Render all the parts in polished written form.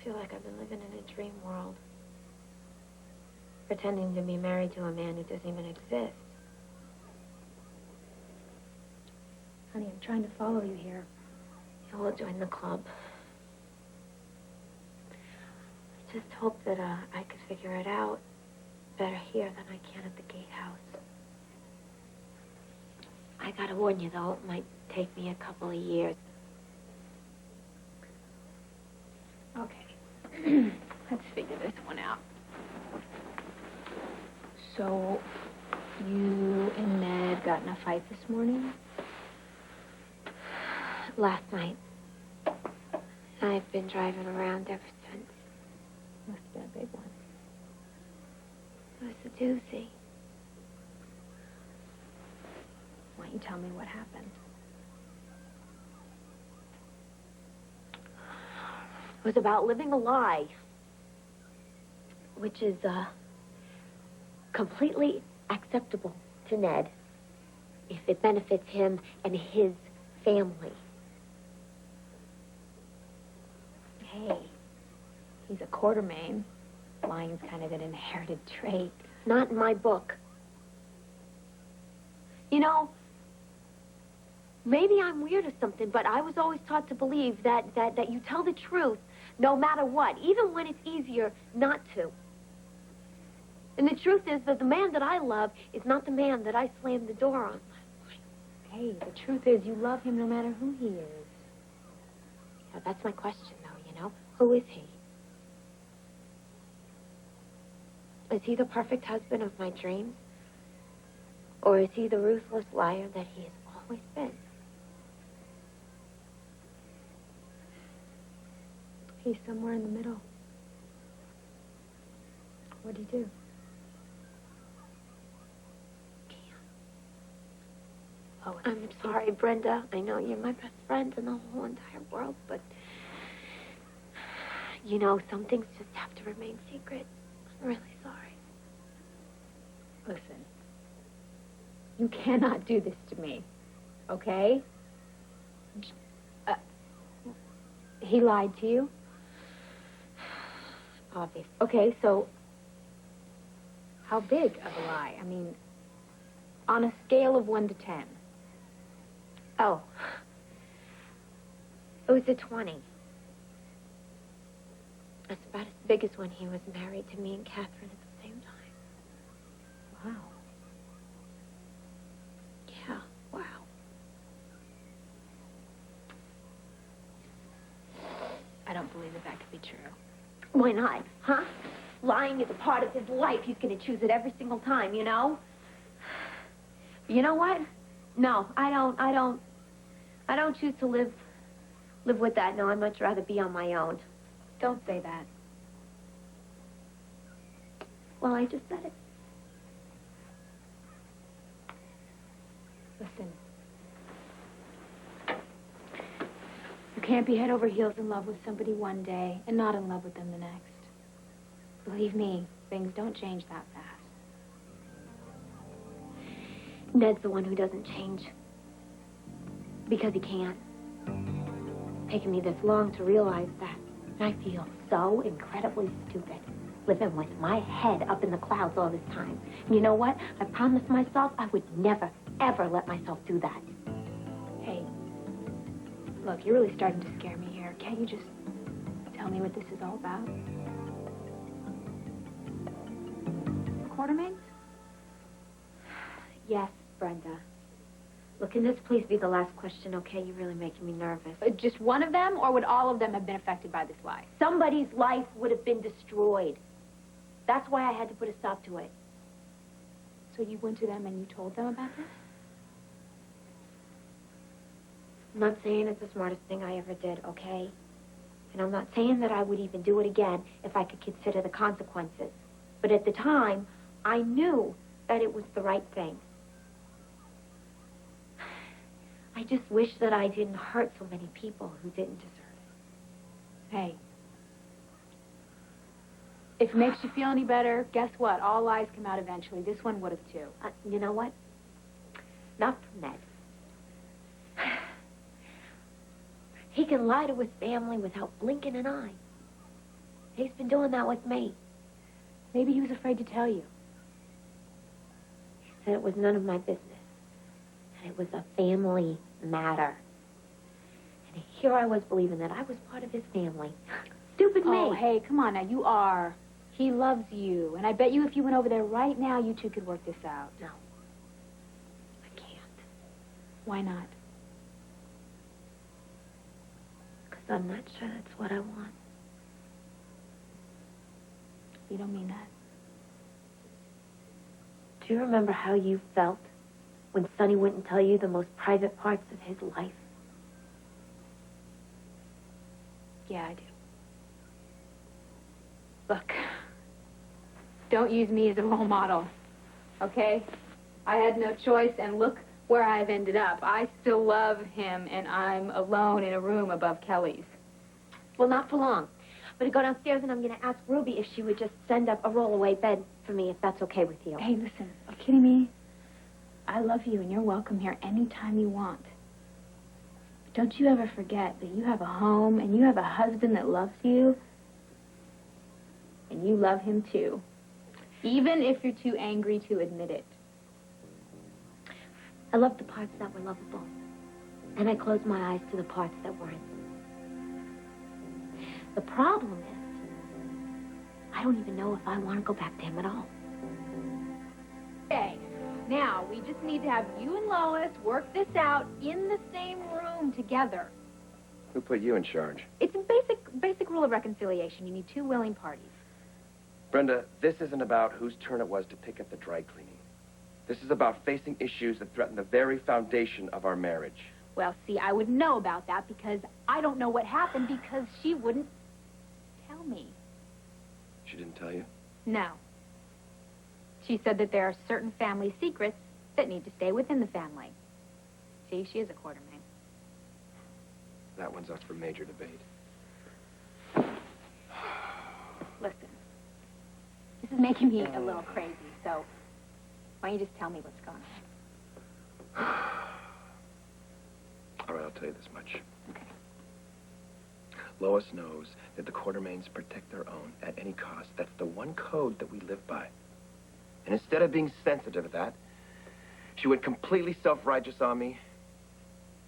feel like I've been living in a dream world. Pretending to be married to a man who doesn't even exist. Honey, I'm trying to follow you here. You will join the club. I just hope that I could figure it out better here than I can at the gatehouse. I gotta warn you, though, it might take me a couple of years. Okay. Let's figure this one out. So, you and Ned got in a fight this morning? Last night. I've been driving around ever since. Must have been a big one. It was a doozy. Why don't you tell me what happened? It was about living a lie. Which is, completely acceptable to Ned if it benefits him and his family. Hey, he's a quartermain. Lying's kind of an inherited trait. Not in my book. You know, maybe I'm weird or something, but I was always taught to believe that you tell the truth no matter what, even when it's easier not to. And the truth is that the man that I love is not the man that I slammed the door on. Hey, the truth is you love him no matter who he is. Yeah, that's my question, though, you know? Who is he? Is he the perfect husband of my dreams? Or is he the ruthless liar that he has always been? He's somewhere in the middle. What'd he do? Oh, I'm sorry, Brenda. I know you're my best friend in the whole entire world, but... You know, some things just have to remain secret. I'm really sorry. Listen. You cannot do this to me, okay? He lied to you? Obviously. Okay, so... How big of a lie? I mean, on a scale of 1 to 10. Oh. It was a 20. That's about as big as when he was married to me and Catherine at the same time. Wow. Yeah, wow. I don't believe that could be true. Why not, huh? Lying is a part of his life. He's going to choose it every single time, you know? You know what? No, I don't choose to live with that. No, I'd much rather be on my own. Don't say that. Well, I just said it. Listen. You can't be head over heels in love with somebody one day and not in love with them the next. Believe me, things don't change that fast. Ned's the one who doesn't change. Because he can't. It's taken me this long to realize that. And I feel so incredibly stupid living with my head up in the clouds all this time. And you know what? I promised myself I would never, ever let myself do that. Hey, look, you're really starting to scare me here. Can't you just tell me what this is all about? Quartermains? Yes, Brenda. Look, can this please be the last question, okay? You're really making me nervous. Just one of them, or would all of them have been affected by this lie? Somebody's life would have been destroyed. That's why I had to put a stop to it. So you went to them and you told them about this? I'm not saying it's the smartest thing I ever did, okay? And I'm not saying that I would even do it again if I could consider the consequences. But at the time, I knew that it was the right thing. I just wish that I didn't hurt so many people who didn't deserve it. Hey. If it makes you feel any better, guess what? All lies come out eventually. This one would have too. You know what? Not from Ned. He can lie to his family without blinking an eye. He's been doing that with me. Maybe he was afraid to tell you. He said it was none of my business. And it was a family matter. And here I was believing that I was part of his family. Stupid me. Oh, hey, come on now. You are. He loves you. And I bet you if you went over there right now, you two could work this out. No. I can't. Why not? Because I'm not sure that's what I want. You don't mean that. Do you remember how you felt when Sonny wouldn't tell you the most private parts of his life? Yeah, I do. Look, don't use me as a role model, okay? I had no choice, and look where I've ended up. I still love him, and I'm alone in a room above Kelly's. Well, not for long. I'm going to go downstairs, and I'm going to ask Ruby if she would just send up a roll-away bed for me, if that's okay with you. Hey, listen, are you kidding me? I love you, and you're welcome here anytime you want. Don't you ever forget that you have a home, and you have a husband that loves you, and you love him too, even if you're too angry to admit it. I love the parts that were lovable, and I closed my eyes to the parts that weren't. The problem is, I don't even know if I want to go back to him at all. Okay, now we just need to have you and Lois work this out in the same room together. Who put you in charge? It's a basic rule of reconciliation. You need two willing parties. Brenda, this isn't about whose turn it was to pick up the dry cleaning. This is about facing issues that threaten the very foundation of our marriage. Well, see, I would know about that because I don't know what happened because she wouldn't tell me. She didn't tell you? No. She said that there are certain family secrets that need to stay within the family. See, she is a quartermain. That one's up for major debate. Listen, this is making me a little crazy, so why don't you just tell me what's going on? All right, I'll tell you this much. Okay. Lois knows that the Quartermains protect their own at any cost. That's the one code that we live by. And instead of being sensitive to that, she went completely self-righteous on me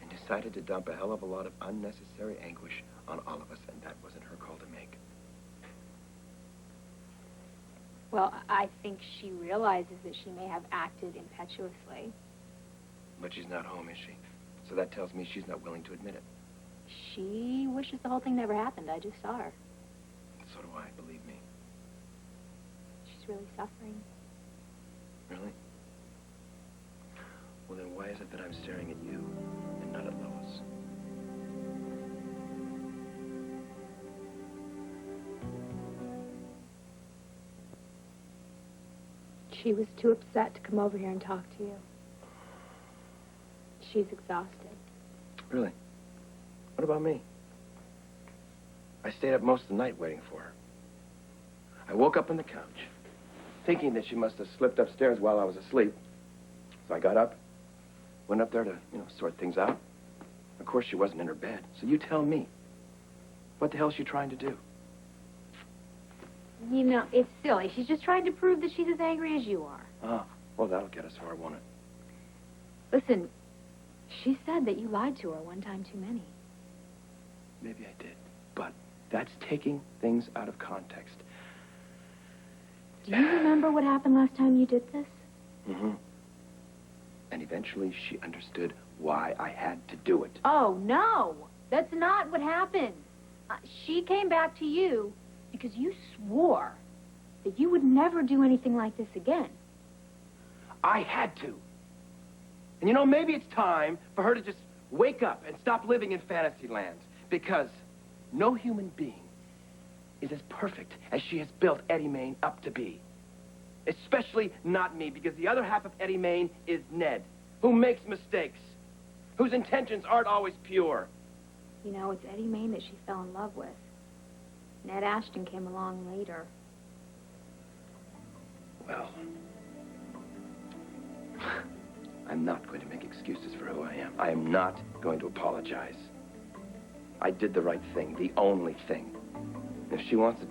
and decided to dump a hell of a lot of unnecessary anguish on all of us, and that wasn't her call to make. Well, I think she realizes that she may have acted impetuously. But she's not home, is she? So that tells me she's not willing to admit it. She wishes the whole thing never happened. I just saw her. So do I, believe me. She's really suffering. Really? Well, then why is it that I'm staring at you and not at Lois? She was too upset to come over here and talk to you. She's exhausted. Really? What about me? I stayed up most of the night waiting for her. I woke up on the couch, thinking that she must have slipped upstairs while I was asleep. So I got up, went up there to, sort things out. Of course, she wasn't in her bed. So you tell me, what the hell is she trying to do? You know, it's silly. She's just trying to prove that she's as angry as you are. Oh, well, that'll get us far, won't it? Listen, she said that you lied to her one time too many. Maybe I did, but that's taking things out of context. Do you remember what happened last time you did this? Mm-hmm. And eventually she understood why I had to do it. Oh, no. That's not what happened. She came back to you because you swore that you would never do anything like this again. I had to. And maybe it's time for her to just wake up and stop living in fantasy land. Because no human being is as perfect as she has built Eddie Main up to be. Especially not me, because the other half of Eddie Main is Ned, who makes mistakes, whose intentions aren't always pure. You know, it's Eddie Main that she fell in love with. Ned Ashton came along later. Well, I'm not going to make excuses for who I am. I am not going to apologize. I did the right thing, the only thing. If she wants to